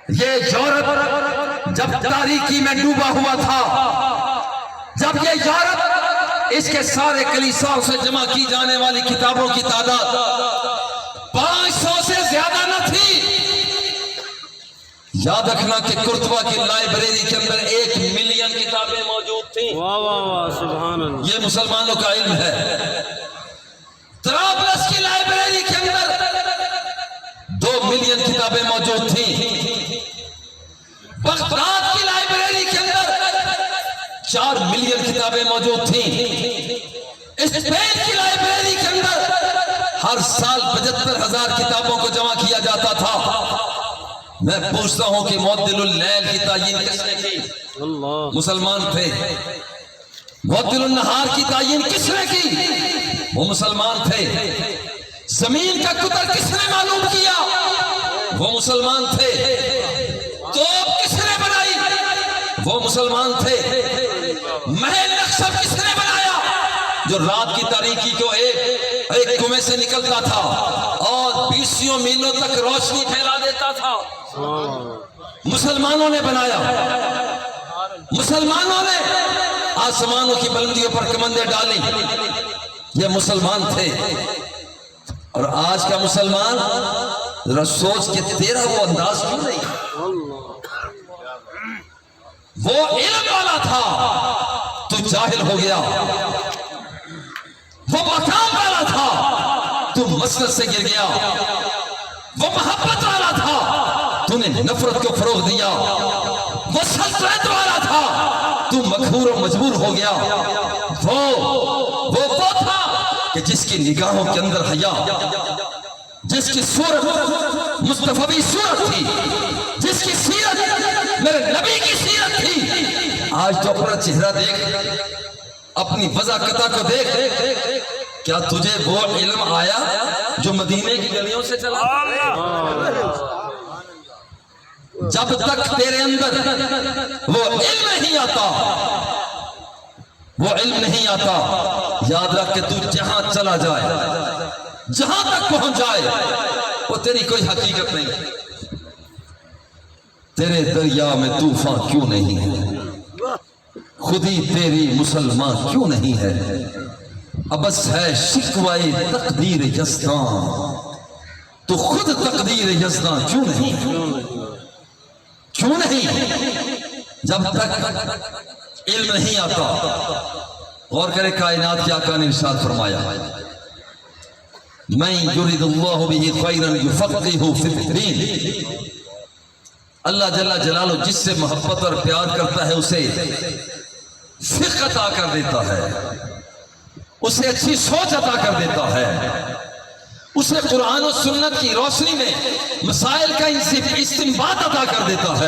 یہ یورپ جب تاریکی میں ڈوبا ہوا تھا، جب یہ یورپ اس کے سارے کلیساؤں سے جمع کی جانے والی کتابوں کی تعداد 500 سے زیادہ نہ تھی، یاد رکھنا کہ قرطبہ کی لائبریری کے اندر 1 ملین کتابیں موجود تھیں۔ واہ واہ واہ سبحان اللہ، یہ مسلمانوں کا علم ہے۔ طرابلس کی لائبریری کے اندر 2 ملین کتابیں موجود تھیں۔ بغداد کی لائبریری کے اندر 4 ملین کتابیں موجود تھیں۔ اسپین کی لائبریری کے اندر ہر سال 75,000 کتابوں کو جمع کیا جاتا تھا۔ میں پوچھتا ہوں کہ معطل اللیل کی تعیین کس نے کی؟ اللہ، مسلمان تھے۔ معطل النہار کی تعیین کس نے کی؟ وہ مسلمان تھے۔ زمین کا قطر کس نے معلوم کیا؟ وہ مسلمان تھے۔ توپ کس نے بنائی؟ وہ مسلمان تھے۔ محل نقشہ کس نے بنایا جو رات کی تاریکی کو ایک کنویں سے نکلتا تھا اور 20 میلوں تک روشنی پھیلا دیتا تھا؟ مسلمانوں نے بنایا۔ مسلمانوں نے آسمانوں کی بلندیوں پر کمندیں ڈالی۔ یہ مسلمان تھے۔ اور آج کا مسلمان ذرا سوچ کے تیرا وہ انداز کیوں نہیں؟ وہ علم والا تھا، تو جاہل ہو گیا۔ وہ مقام والا تھا، تو مسجد سے گر گیا۔ وہ محبت والا تھا، تو نے نفرت کو فروغ دیا۔ وہ سلطنت والا تھا، تو مقہور و مجبور ہو گیا۔ وہ تھا کہ جس کی نگاہوں کے اندر حیا، جس کی صورت مصطفی صورت تھی، جس کی سیرت میرے نبی کی سیرت تھی، آج تو اپنا چہرہ دیکھ، اپنی وضاقتہ کو دیکھ۔ کیا تجھے وہ علم آیا جو مدینے کی گلیوں سے چلا؟ جب تک تیرے اندر وہ علم نہیں آتا، وہ علم نہیں آتا، یاد رکھ کہ تو جہاں چلا جائے، جہاں تک پہنچ جائے، وہ تیری کوئی حقیقت نہیں۔ تیرے دریا میں طوفان کیوں نہیں ہے؟ خودی تیری مسلمان کیوں نہیں ہے؟ ابس ہے شکوائے تقدیر یزداں، تو خود تقدیر یزداں کیوں نہیں؟ کیوں نہیں؟ جب تک علم نہیں آتا۔ غور کرے کائنات کے آقا نے ارشاد فرمایا، من یرید اللہ بہ خیرا یفقہہ فی الدین۔ اللہ جل جلالہ جس سے محبت اور پیار کرتا ہے اسے فقہ عطا کر دیتا ہے، اسے اچھی سوچ عطا کر دیتا ہے، اسے قرآن و سنت کی روشنی میں مسائل کا استنباط عطا کر دیتا ہے۔